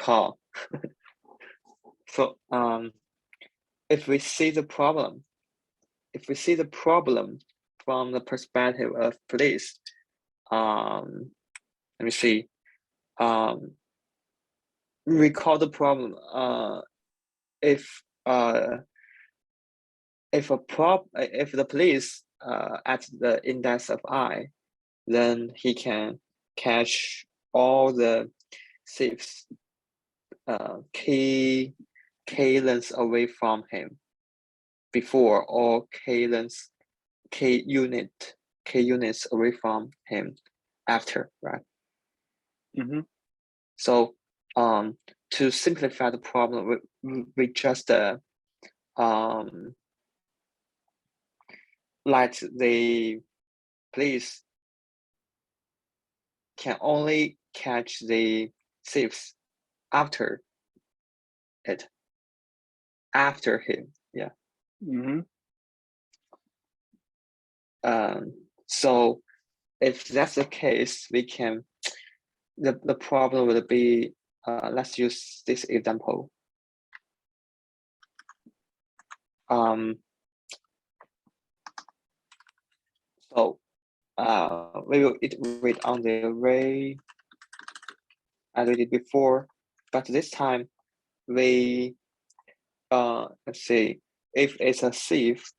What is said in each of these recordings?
call. So if we see the problem from the perspective of police, let me see. Recall the problem. If the police at the index of I, then he can catch all the thieves k lengths away from him before, or k units away from him after, right? So to simplify the problem, we just let the police can only catch the thieves after him, yeah. So if that's the case, we can, the problem would be, let's use this example. So we will iterate on the array as we did before, but this time we let's see, if it's a thief,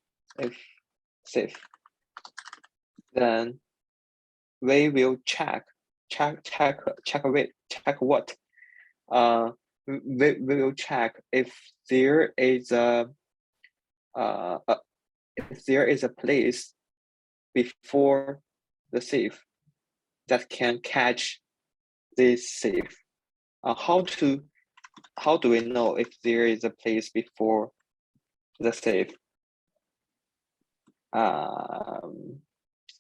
then we will check what? We will check if there is a place before the thief that can catch this thief. How do we know if there is a place before the thief?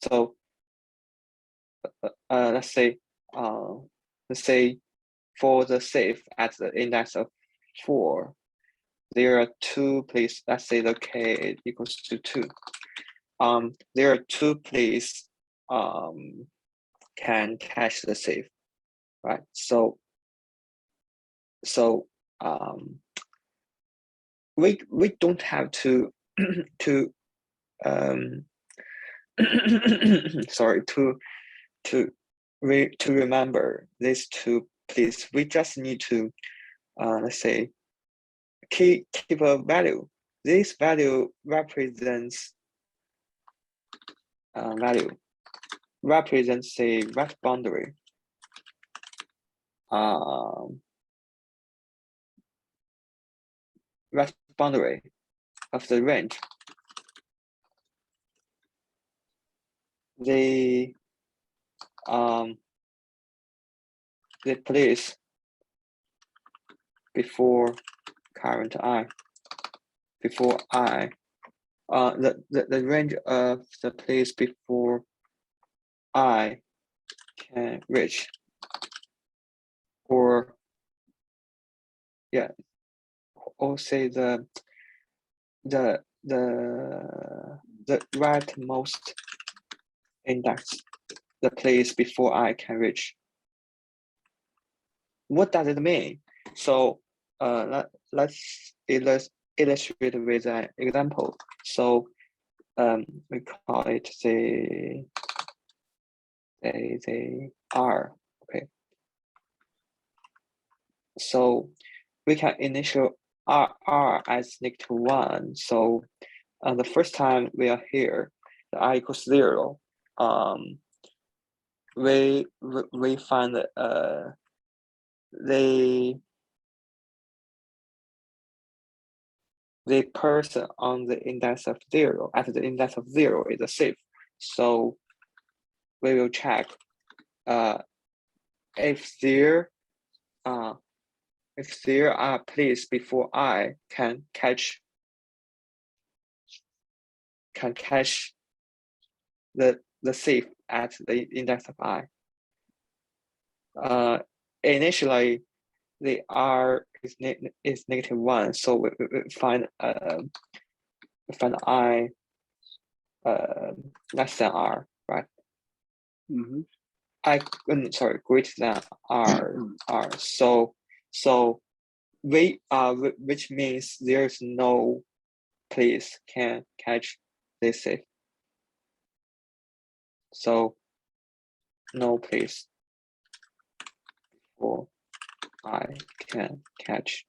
So let's say for the thief at the index of 4, there are 2 places. Let's say the k equals to 2. There are 2 places can catch the thief, right? So we don't have to sorry, to remember these 2 places. We just need to let's say keep a value. This value represents the right boundary. Right boundary of the range. The place before current I, the range of the place before I can reach, or yeah, or say the rightmost index, the place before I can reach. What does it mean? So let's illustrate with an example. So we call it the R. Okay. So we can initial R as -1. So the first time we are here, the I equals 0. We find the person on the index of 0, at the index of 0 is a thief. So we will check if there are places before I can catch the thief at the index of I. Initially, the R is -1, so we find I less than R, right? Sorry, greater than R. So So which means there's no place can catch this safe. So no place for I can catch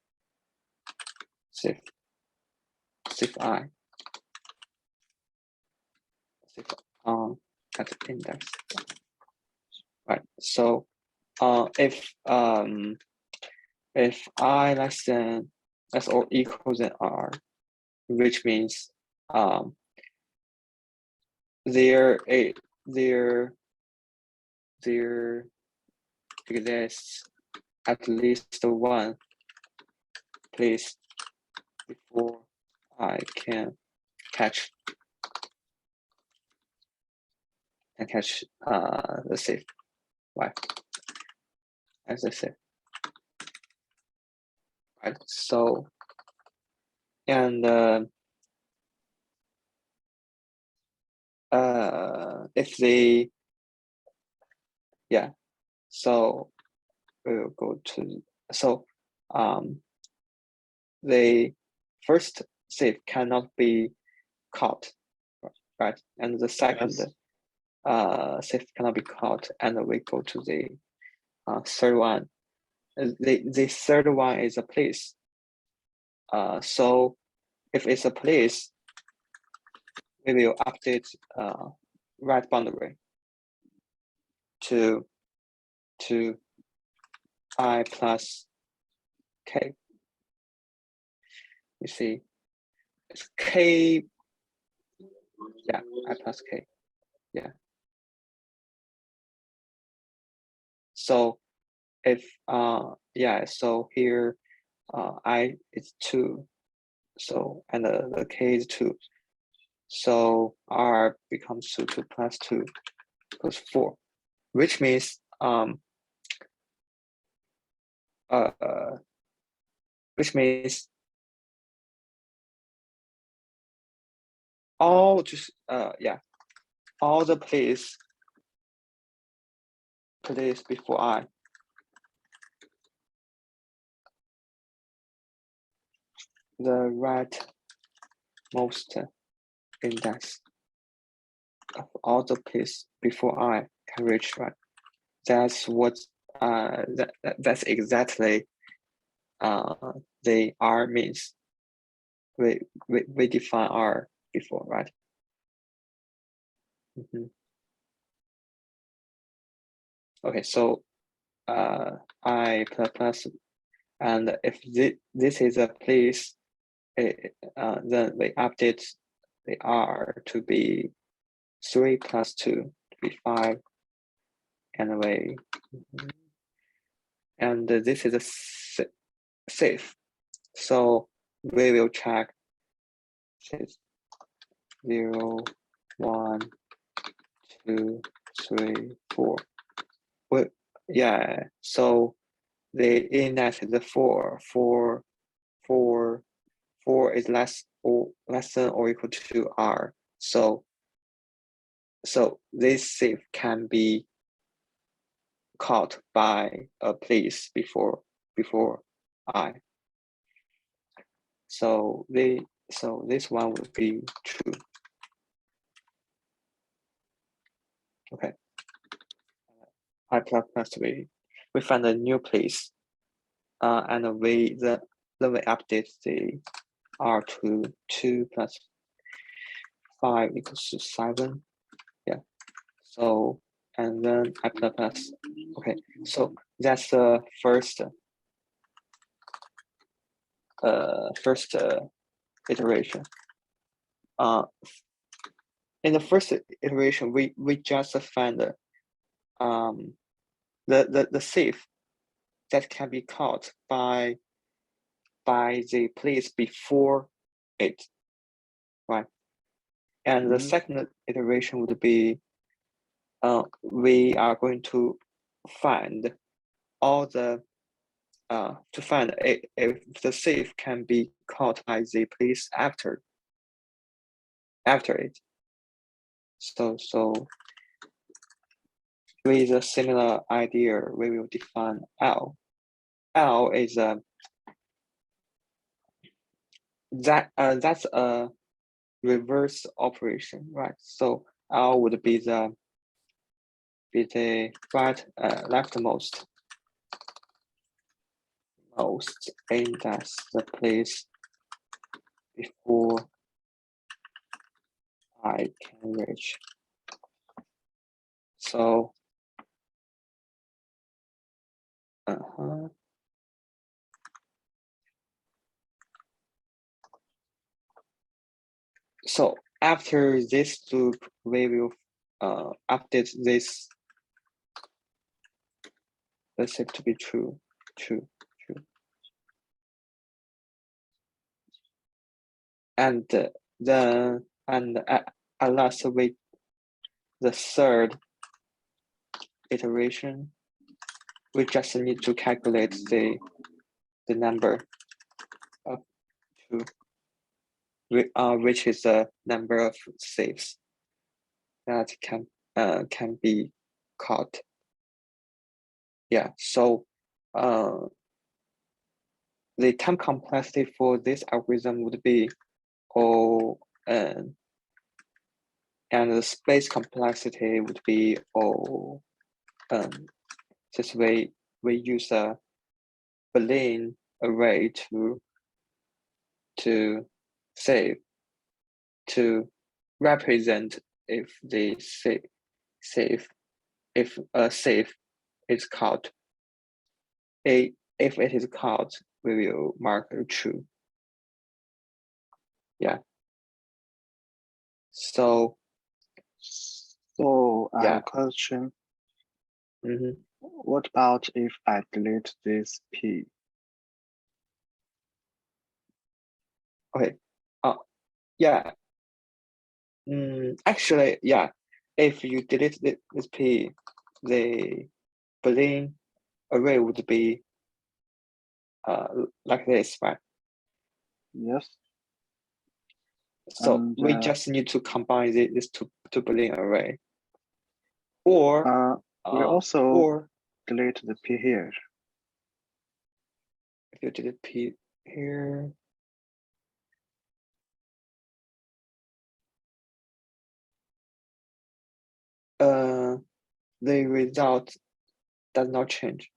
safe I safe at index. Right. So if I less than S or equals than R, which means there exists at least one place before I can catch the safe Y as I said. Right. So and if they so we'll go to the first safe cannot be caught, right? And the second safe cannot be caught, and we go to the third one. The third one is a place. So if it's a place, we will update right boundary to I plus k. You see, it's k. Yeah, I plus k. Yeah. So if so here I is 2, so and the k is 2, so r becomes 2 plus 2 equals 4, which means all just all the place before I the rightmost index of all the place before I can reach right. That's what that's exactly the R means. We define R before, right? Okay, so I plus and if this is a place, then we update the R to be 3 plus 2 to be 5, and this is a safe. So we will check 0, 1, 2, 3, 4. Well, so the index is 4. 4 is less than or equal to R. So this safe can be caught by a place before I. So this one would be true. Okay. I plus 3. We find a new place, and then we update the R to 2 plus 5 equals to 7. Yeah. So and then I plus. Okay. So that's the first iteration. In the first iteration, we just find the safe that can be caught by the place before it, right? And the second iteration would be we are going to find all the to find if the safe can be caught by the place after it. So with a similar idea, we will define L L is that's a reverse operation, right? So L would be the leftmost and that's the place before I can reach. So so after this loop, we will update this let's say to be true. And at last the third iteration, we just need to calculate the number of 2, which is the number of safes that can be caught. Yeah, so the time complexity for this algorithm would be O n, and the space complexity would be O n. This way, we use a Boolean array to save to represent if the safe if a safe is caught. If it is caught, we will mark true. Yeah. So I have a question. What about if I delete this P? Okay. Yeah. Actually, yeah. If you delete this P, the Boolean array would be like this, right? Yes. So we just need to combine this two Boolean array. Or we also delete the P here. If you delete P here, the result does not change.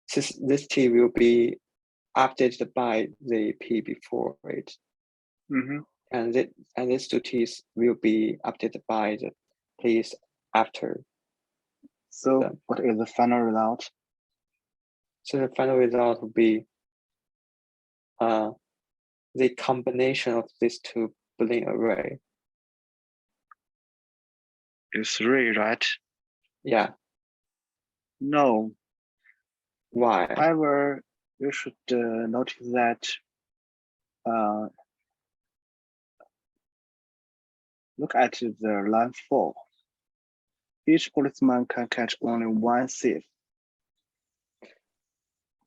Since this T will be updated by the P before it. And these two T's will be updated by the P's after. So what is the final result? So the final result will be the combination of these two Boolean array. It's 3, right? Yeah. No. Why? However, you should notice that look at the line 4. Each policeman can catch only one thief.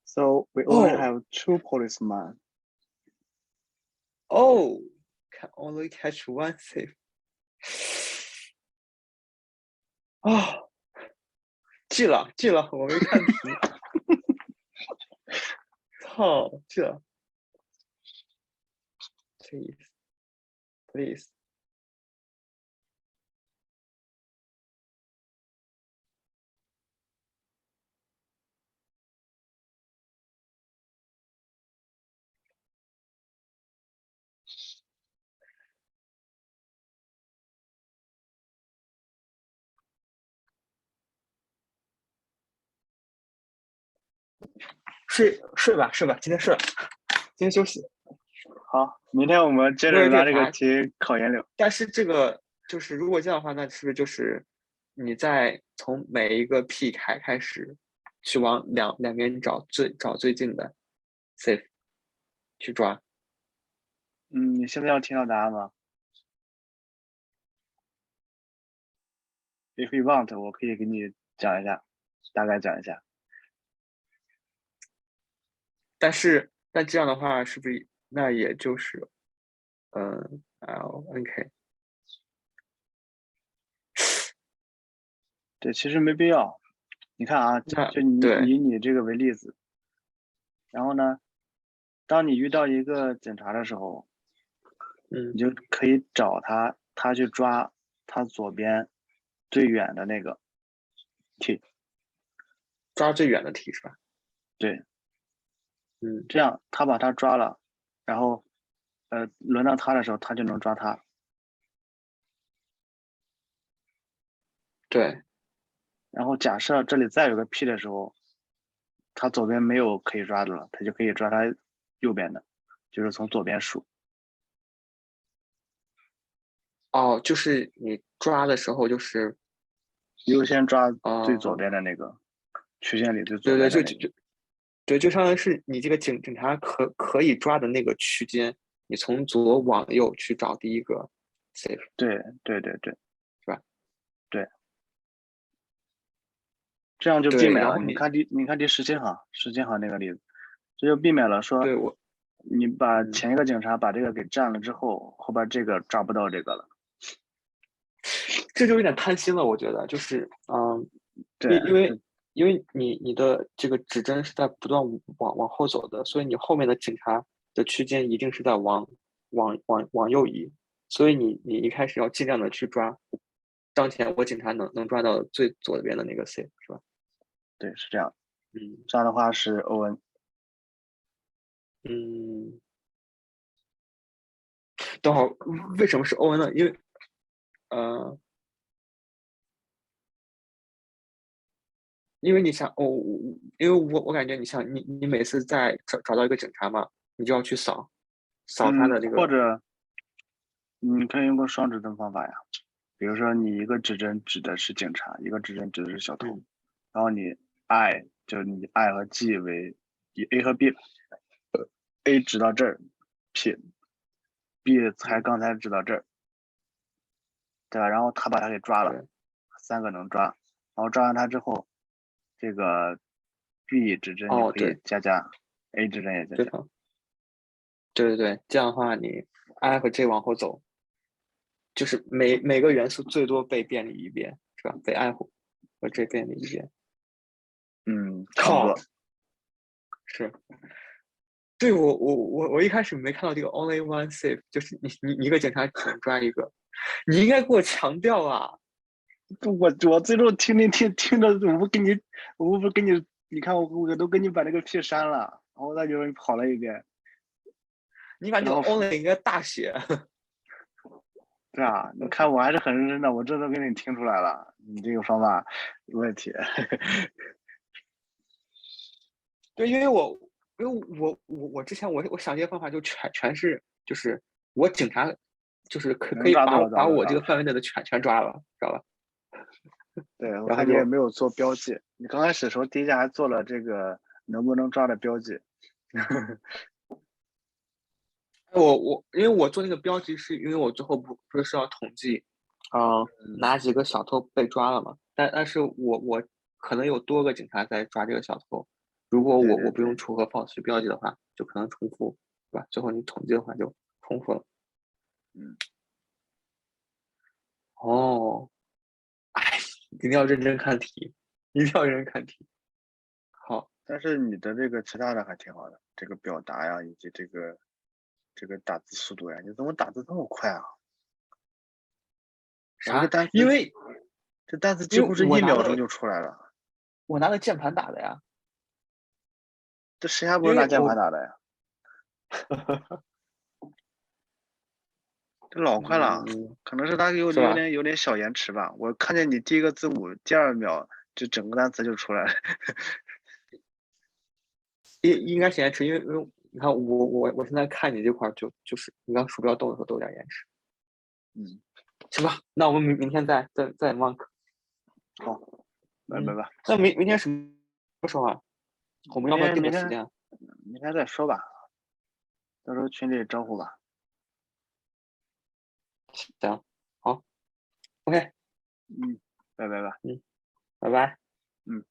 So we only have 2 policemen. Oh, can only catch one thief.哦，记了，我没看题。操，记了。Please. 睡吧，今天睡了，今天休息。好，明天我们接着拿这个题考研究。但是这个就是如果这样的话，那是不是就是你在从每一个 P 开始，去往两边找最近的 safe 去抓？你现在要听到答案吗？If you want，我可以给你讲一下，大概讲一下。但这样的话，是不是那也就是LNK？ 对，其实没必要。你看啊，那就你对，以你这个为例子，然后呢，当你遇到一个警察的时候，嗯，你就可以找他，他去抓他左边最远的那个 T，抓最远的题是吧？对，嗯，这样他把他抓了，然后轮到他的时候，他就能抓他。对，然后假设这里再有个 P 的时候，他左边没有可以抓的了，他就可以抓他右边的，就是从左边数。哦，就是你抓的时候，就是优先抓最左哦，边的那个曲线里最左对对，边的那个。对，就相当于是你这个警察可以抓的那个区间，你从左往右去找第一个 safe 对对对对是吧？对，这样就避对，免了。然后你你看第十七行那个例子，这就避免了说对我，你把嗯，前一个警察把这个给占了之后，后边这个抓不到这个了。这就有点贪心了，我觉得就是对，因因为因为你的这个指针是在不断往后走的，所以你后面的警察的区间一定是在往右移，所以你一开始要尽量的去抓当前我警察能抓到最左边的那个 C 是吧？对，是这样。嗯这样的话是 ON。嗯，等会儿为什么是 ON 呢？因为呃，因为你想因为我感觉你像你每次在找到一个警察嘛，你就要去扫他嗯，的这个或者你可以用个双指针方法呀。比如说你一个指针指的是警察，一个指针指的是小偷，嗯然后你 I 就是你 I 和 G 为以 A 和 B，A 指到这儿，P，B 才嗯刚才指到这儿，对吧？然后他把他给抓了，对三个能抓，然后抓完他之后，这个 B 指针你可以哦对加，A 指针也加。对头对对对，这样的话你 I 和 J 往后走，就是每个元素最多被便利一遍是吧？被 I 和 J 便利一遍。嗯，差不靠，多。是对我一开始没看到这个 only one safe，就是你一个警察只能抓一个，你应该给我强调啊！我最终听着，我不跟你，你看我都跟你把那个 P 删了，然后他就跑了一遍，你把这个 然后 only 应该大写。对啊，你看我还是很认真的，我这都给你听出来了，你这个方法有问题。对，因为我之前我想这些方法就全是就是我警察就是可以把能抓多少抓多少。把我这个范围内的全抓了，知道吧？对，我看你也然后就没有做标记，你刚开始的时候第一下还做了这个能不能抓的标记。我因为我做那个标记是因为我最后不是要统计，嗯，哪几个小偷被抓了嘛？但是我可能有多个警察在抓这个小偷，如果我不用对对对，true 和 false 去标记的话，就可能重复，对吧？最后你统计的话就重复了。嗯，哦，哎，一定要认真看题，一定要认真看题。好，但是你的这个其他的还挺好的，这个表达呀，以及这个打字速度呀，你怎么打字这么快啊？我这个啥？单词，因为这单词几因为乎是1秒钟就出来了，我拿的键盘打的呀，这谁还不是拿键盘因为我打的呀？这老快了，嗯可能是它有是吧？有点有点小延迟吧。我看见你第一个字母，第二秒就整个单词就出来了。应该是延迟，因为你看我现在看你这块儿就是你刚鼠标动的时候都有点延迟，嗯，行吧？那我们明天再 monk，好，拜拜嗯，吧。那明天什么时候啊？我们明要不要天明天定个时间啊？明天再说吧，到时候群里招呼吧。行，好，OK，嗯，拜拜吧。嗯，拜拜。嗯。